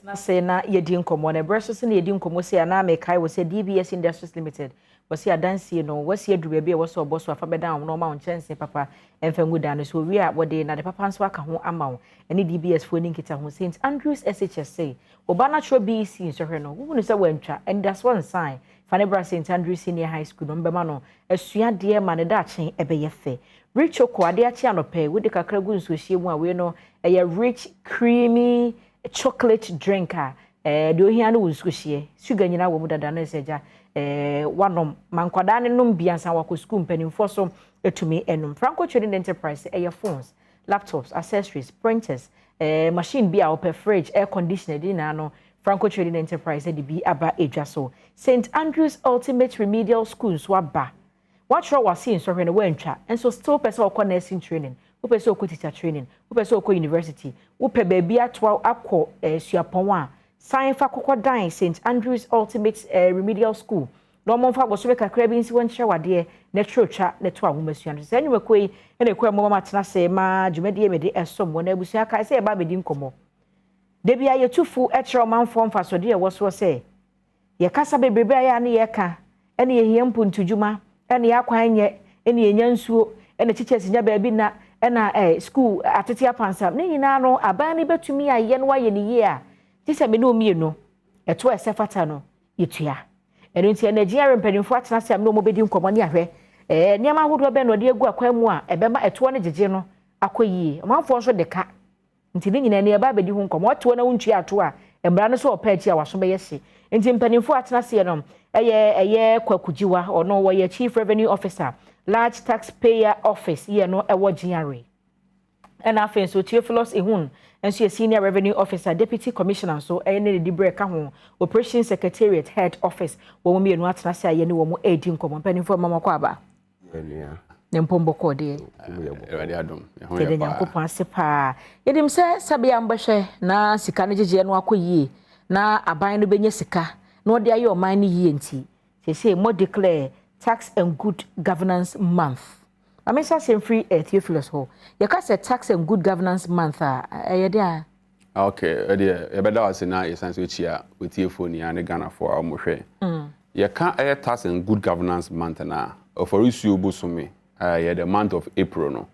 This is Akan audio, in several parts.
na say na yedi nkomo na breso se na yedi nkomo se na me kai wo se DBS Industries Limited wo se adansie no wo se aduru bia wo se oboso afa beda no ma won papa emfa nguda no so wi a wo de na de papa nso aka ho ama wo ene DBS fo ni nkita ho St Andrews SHSA oba natural BC nso hwe no wo se wantwa and that's one sign Fanebra St Andrews Senior High School no mbema no asua de ma ne da chen ebeye fe rich okwade achi anope wo de kakra gu nso hie mu a we no rich creamy chocolate drinker de ohia no wuskuhie sugar nyina wo mu dada na seja wanom mankwada ne nom biansa wako school mpanimfo so etumi enum Franco Trading Enterprise phones laptops accessories printers machine bia open fridge air conditioner di na no Franco Trading Enterprise de bi aba edwa so St Andrews Ultimate Remedial School so aba what row was seen so when wentwa and so still person or nursing training wo pese okọ teacher training wo pese okọ university wo pe baby atwa akọ suapon a sign fa kokodan St Andrews Ultimate Remedial School no mo fa go so be kakra bi nsi won hye wade na trotwa na to awomasua no se anwuma koi na ekwa mo mama tena se ma dwumade me de esom wona abusua kai se e ba bedi nkomo de bia yetufu e kire manfo mfa so de wo so se ye kasa bebrebe aya na ye ka ene ye hie mpuntudwuma ene ya kwan nye ene ye nyansuo ene teachers nya ba bi na ena school atete apansa ne nyina no aban ne betumi aye no waye ne ye a ti se me no mienu eto esefata no yetua eno nti na GRA mpanimfo atena se am no mobedi nkomo ne ahwe niam ahodo be no de egu akwan mu a ebema eto ne jeje no akoyie manfo so de ka nti ne nyina ne e ba bedi hu nkomo oto na wuntua ato a embra no so opachi a waso be yesi nti mpanimfo atena se no eye kwakujiwa ono wo ye Chief Revenue Officer Large Taxpayer Office ye no ewo GRA and afen so Theophilus Ehun enso Senior Revenue Officer Deputy Commissioner so ene de breka ho Operation Secretariat Head Office wo mo mienu atena se aye ne wo mo edi nkomo mpanimfo mama kwa aba ne mpombo ko de Adom ye de yakopon sepa yedim se sabia mbahwe na sika ne jeje no akoyie na aban no benye sika no de ayo man ni yie nti se mo declare Tax and Good Governance Month. I mean, say free Theophilus ho. You can say Tax and Good Governance Month. There. Okay, dear. You better say now. You sense which year with Theophony and Ghana for our moshe. You can't air Tax and Good Governance Month na. For issue busumi. The month of April no.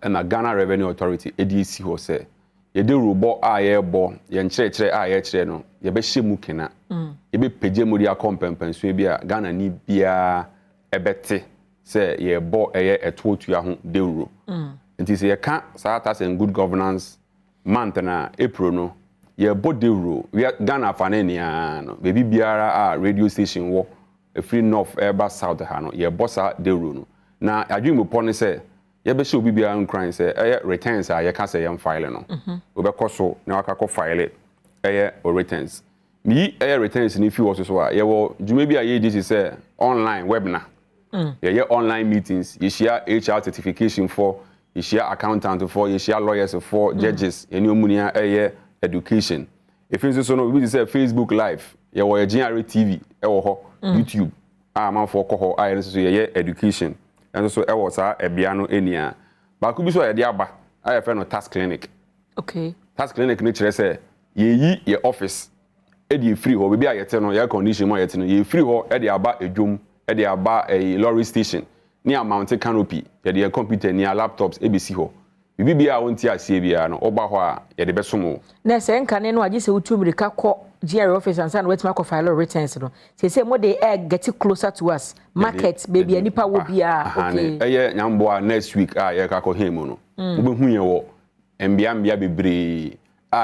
And the Ghana Revenue Authority (ADC) ho say. You do robo aye bo. You nchire aye chire no. You be shemu kena. You be peje muri akompen so bia Ghana ni bia. Ebete say ye bo eye etotua ho deuro nti say ye ka Tax and Good Governance Month na April no ye bo deuro we Ghana fanania no baby biara a radio station wo free north eba south ha no ye bo sa deuro no na adwemu po ne say ye be she obi biara nkran say eye returns a ye ka say ye file no we be koso na waka ko file eye o returns mi eye returns ni fi wo so a ye wo dwuma bi a ye dis say online webinar yeah, online meetings, you share HR certification for, you share accountant for, you share lawyers for, judges, and your education. If you say we say Facebook Live, you have GRA TV, YouTube, man for coho, I education, and also I was a piano enia. But could be so a diaba. I have a task clinic. Okay. Task clinic nature say ye your office, edi free ho, maybe I tell no your condition more yet no ye free ho, edi aba a jum. They are about a lorry station near mountain canopy. They are computer near laptops ABC ho. Bibi bia wonti asebia no oba ho a ye de besomo. Na se nka ne no agi se utumrika kọ GRA office and san wetima kọ file returns no. Say mo dey get closer to us. Market baby anipa wo bia okay. Eye nyambo next week ye ka kọ hemu no. Wo be hu ye wo mbia bebre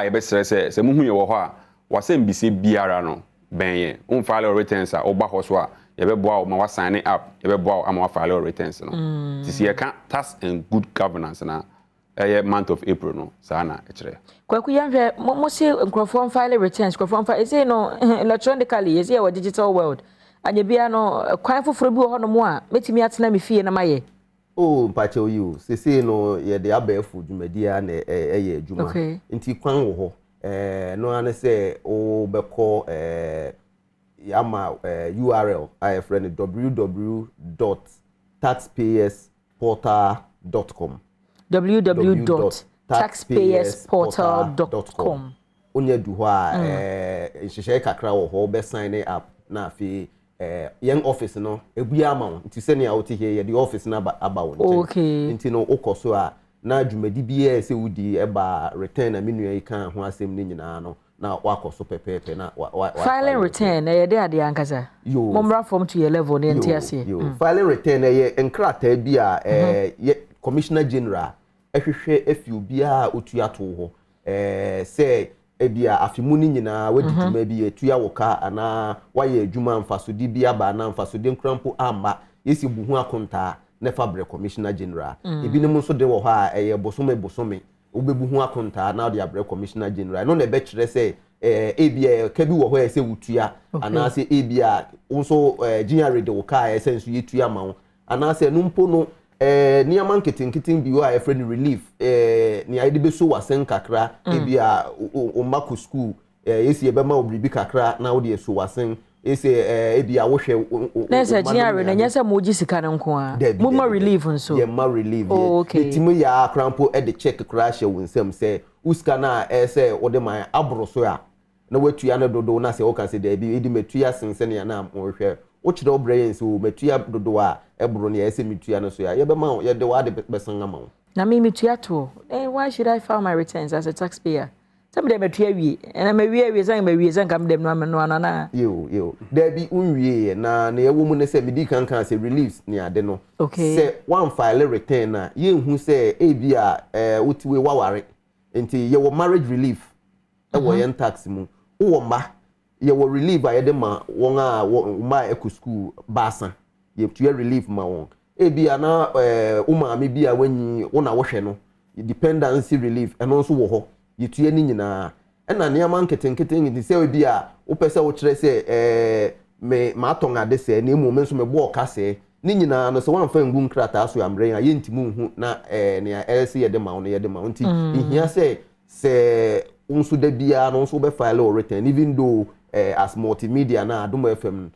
ye be sere se mu hu ye wo ho a wasem bi se biara no ben ye. On file returns a oba ho so a yebeboa ma wa sign up yebeboa ama wa file returns no this year can Tax and Good Governance na month of April no sana ekire kwaku yanhwe mo se nkrofo file returns nkrofo file say no electronically yes your digital world anye bia no kwan foforo bi ho no mo a metimi atena me fie na maye oh mpache oyi say no ye de abafu dwumadia na eye adwuma nti kwan wo ho no ane say o beko yama URL I friend www.taxpayersportal.com onya du ho a nhyehyɛ kakra wo ho be sign up na afi young office no ebua ama wo nti se ne a wote here ye the office na aba wo okay nti no ukoso a na dwumadi bia se wudi eba return na menua yi kan ho asem ni nyina no na wakoso pepepe na filing return ye dey ade ankasa momra from to your level ne ntiase filing return ye enkrata bia commissioner general ehwehwe afi obia otua to ho se ebia afimu ni nyina wadi dwuma bi etua woka ana waye adwuma mfasodi bia ba na mfasodi nkrampo amba yesi buhu akonta ne fabric commissioner general ebinom nso de wo ha bosome obebuhu akonta na de abre commissioner general no na be kire se ebia ka bi wo ho se wutua ana se ebia nso GRA de wo ka se nso yetua ma wo ana se no mpo no niaman nketenketin bi wa friend relief ni aide be so wasen kakra ebia o mako school yesi ebe ma obribi kakra na wo de so wasen ese ebia wo hwe nese GRA na nyese moji sika nko a mo ma relief nso ye ma relief ye timu ya krampo e de check crash wonsem se uska na se wo de man abro so a na watua na dodo na se wo kan se da bi edi metua sense ne na mo hwe wo kire obrayen so metua dodo a ebro ne ese metua no so ya ye be ma ye de wa de besan ama na me metua to why should I file my returns as a taxpayer? Some dem metua wi na me wi zan kam dem no na yo there be unwie na ye wo mu ne se medi kan se reliefs ne ade no okay se one file return na ye hu se ebia wotiwe waware nti ye wo marriage relief e wo yen tax mu wo ma ye wo relief a ye de ma won a ma eku school basa ye tuye relief ma won ebia na umama bia wanyi wona wo hwe no dependency relief eno nso wo ho ye tuye ni nyina ena niam nketenkete ngi se ebia wo pese wo kire se me ma tonga se na emu me nso me bo ka se ni nyina no se wan fa ngu nkrata so amre ya ye ntimu hu na ne else ye de ma won ye de ma won ti ihia se unsu de bia no nso be file or return even though as multimedia na Adom FM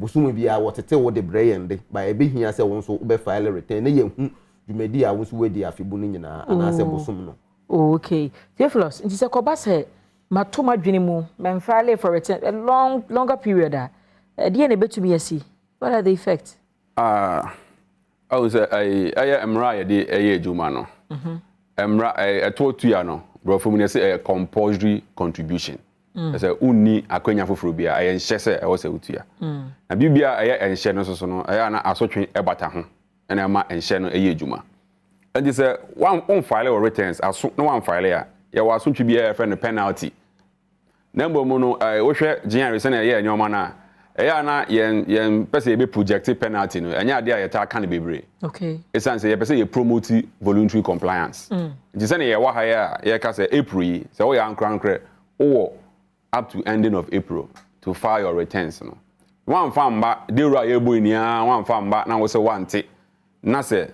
busumu bia wotete wo de brain de ba ebe hia se won so be file return ne ye hu dwumadi a wonso wedi afibu ni nyina ana se busum no okay Theophilus nti se ko ba se matoma dwene mu men file for return a longer period de na betumi asi what are the effects I was emra ye de ejuma no emra etotua no bro for me say a compulsory contribution say unni akwanya foforo bia aye nhye se e wo se utua na bibia aye nhye no so no aye na asotwe ebata ho na ma nhye no eye ejuma and say one file or returns aso no one file ya ye wa asotwe bia friend penalty na mbo mu no wo hwe GRA se na aye nyoma na na yen pese be project penalty no anya ade ayeta aka ne bebre okay esan say ye pese ye promote voluntary compliance nti se na ye wa ha ye ka say April say wo ya ankrankre wo up to ending of April to file your returns no one famba de ru aye boy nia one famba na wo say wante na say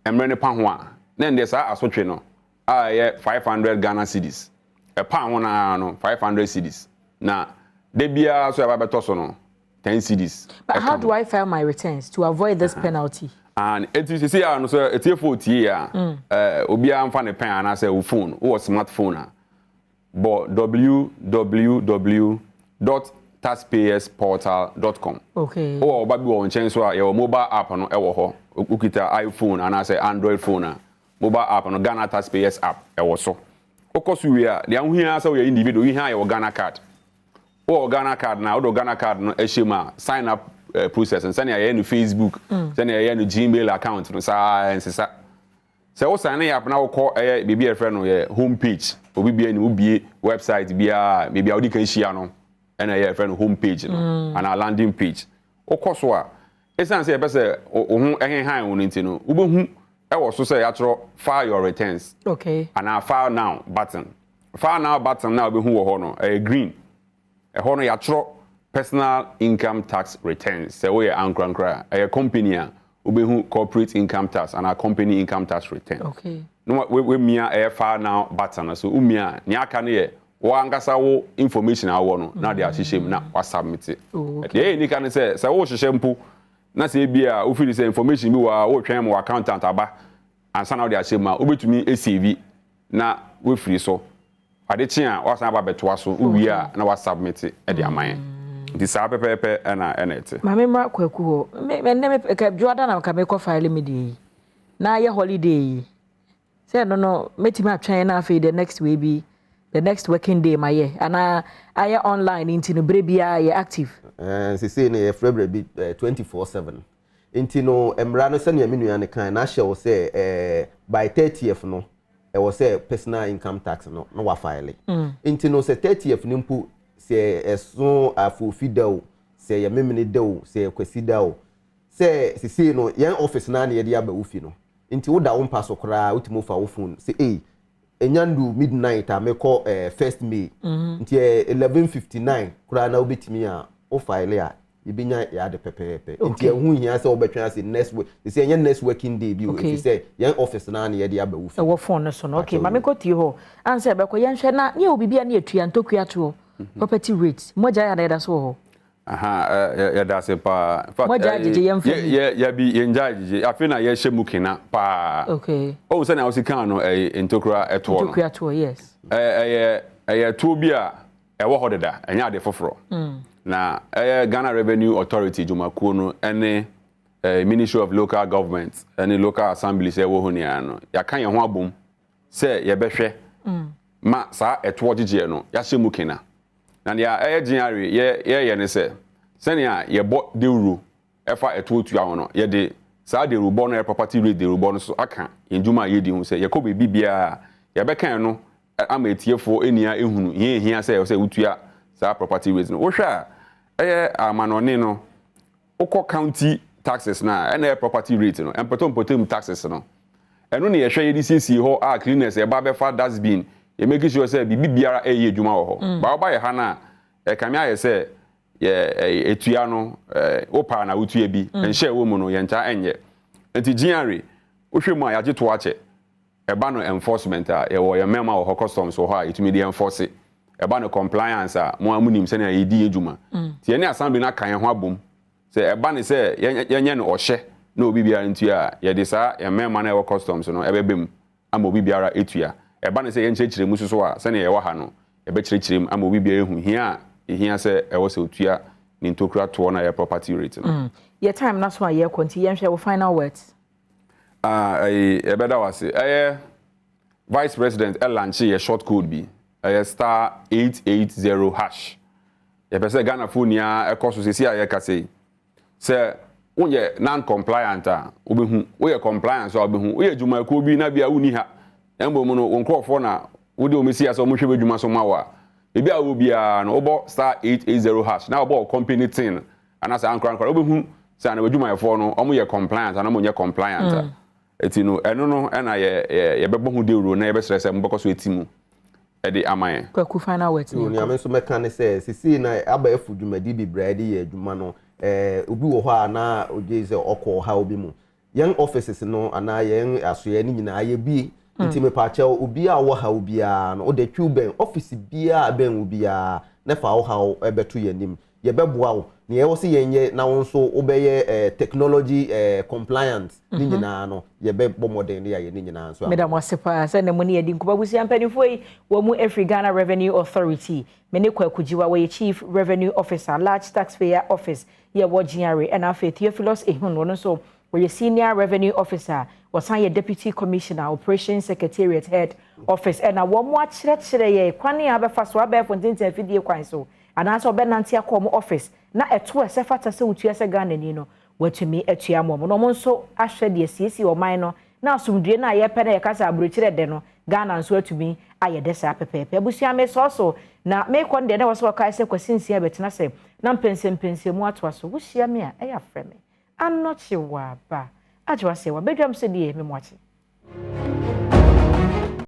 emre ne pa ho a na nde sa asotwe no ye 500 Ghana cedis e pa ho na no 500 cedis na debia so aba beto so no 10 cedis. But how do I file my returns to avoid this penalty? And it is see no so etie obi am fa ne pen ana say wo phone wo smartphone but www.taxpayersportal.com. Okay. O oba bi wo nchen so a your mobile app no e wo ho ukita iPhone ana say Android phone mobile app no Ghana Taxpayers app e wo so. Okoso wi a de anhia say we individual wi ha your Ghana card. O Ghana card na o Ghana card no ehema sign up process and send ya no Facebook send ya no Gmail account no sa ensesa se o sign up na wo call bibi e friend no ye home page obi bia ni ubie website bia maybe audi kan hia no na ye friend home page no and a landing page o koso a esan se e pese o hu ehenhan won nti no wo behu e wo so se ya tro file your returns okay and a file now button na obehu wo ho no green e ho no ya tro personal income tax returns say we ankrankra a company obehu corporate income tax and a company income tax return okay no we mia e file now button so umia ni aka ne ye wo angasa wo information awo no na de ahihiem na wa submit e ni kan say wo hihye mpo na say bia wo feel say information bi wo twen mo accountant aba ansa na wo de ahihiem ma obetumi e save na we free so ade chia wasan ba beto aso uwi a na wa submit e de aman di sa pepepe na ete mame mra kwaku ho me ne ka juada na ka me ko file me di na ye holiday say no metima atwan na afi the next way be the next working day my year and I online into no brebia ye active say na February be 24/7 into no emra no se na me nua ne kan na hye wo say by 30th no e wo say personal income tax no wa file into no say 30th nimpu say eso afofida o say ye memene da o say kwasida o say no yan office na na ye dia ba ufi no into wo da wo paso kra utimo fa wo phone say enyandu midnight ameko 1st May nti 11:59 kura na obetimi a o file a ibinya ya de pepepe nti ehu hia se obetwa se next week say enye next working day bi o if say yan office na na ye de aba ufi wo phone so no okay mameko ti ho anse be ko yen hwe na ye obibia na etua ntokua to property rate moja ya da so ho ya da se pa moja jeje yem ya bi yenja jeje afi na ye hye mukina pa okay o se na o sika no ntokura eto no ntokua to yes to bi a ewo hodeda enya ade foforo na Ghana Revenue Authority jumakuo no ene Ministry of Local Government ene local assemblies ewo ho nia no ya kan ye ho abom se ye behwe ma sa eto jeje no ya hye mukina na ya GRA ye ne se senia ye bo de euro efa eto tu awon no ye de sa de rubo no property rate de rubo no so aka enjuma ye di hu se ye ko be bibia ye be kan no ama etiefo enia ehunu ye hia se utua sa property rate no wo hwa amanone no ukọ county taxes na na property rate no empotom taxes no eno ne ye hwe ye di sisi ho a cleaners e ba be fa dustbin ye make sure say bibiara eye adwuma wo ho ba ba ye ha na kame aye say ye etua no opa na utua bi enhye wo mu no ye ncha enye enti GRA wo hwe mu a yaje to ache eba no enforcement a ye wo ye mema wo customs wo ho a itumi di enforce eba no compliance a mo amunim se na ye di adwuma ti ye ne assembly na kan ho abom se eba ne se ye no ohye na obi biara ntua ye de sa ye mema na wo customs no ebebem ama obi biara etua eba ne se ye nchechire mu so a se na ye wa ha no ebe chirechirem ama obi biara ehu hia se e wo se otua ni ntokura to na ye property rate no ye time na so a ye konti ye hwe wo final words ebeda wase vice president launch ye short code bi star 880#. Ye pese Ghana phone ya ekoso sesi a ye ka se wonye non compliant a obehu wo ye compliance a obehu wo ye djuma ko bi na bia woni ha embo mu no wonkrofo na wo de omesi ase omo hwe djuma so mawa ebi a wo bia no obo star 880# na obo company tin anasa ankran obehu se na djuma ye fo no omo ye compliant na mo nye compliant eti no eno no na ye bebo hu de ro na ye be sere se mboko so etimu edi amaye kwaku final words ni ame so meka ne se sisi na aba efu dwumadi bi brade ye dwuma no obi wo ho na oje se okọ ha obi mu yen offices no ana yen asoye ni nyina ye bi nti me pa che obi a wo ha obi a no o de twiben office bia ben obi a na fa wo ha ebeto yanim ye beboa wo ne ye wo se yenye na wo nso obeye technology compliant ni nyina no ye be bomodern ya ye ni nyina nso madam wasepa se ne mo ne yedi nkubabusi ampanifo yi wo mu Ghana Revenue Authority me ne kwakujiwa wo ye Chief Revenue Officer Large Taxpayer Office ye wo GRA and afa Theophilus ehun no so wo ye Senior Revenue Officer wasan ye Deputy Commissioner Operations Secretariat Head Office and na wo mu akire ye kwane abefa so abefo ntintin afidie kwan so anasa obenante akom office na eto esefata se utua se Ghana ni no watumi atua mo no mo nso ahwe de siesi o man no na asumdue na ye pɛ na ye kasa abrochire de no Ghana nso atumi ayede sa pepepe abusua me so na me kon de na wo so kai se kwasinsia betena se na mpense mu atwa so wuhia me a eya frɛ me anochi wa ba ajo ase wa bedwam se de me moache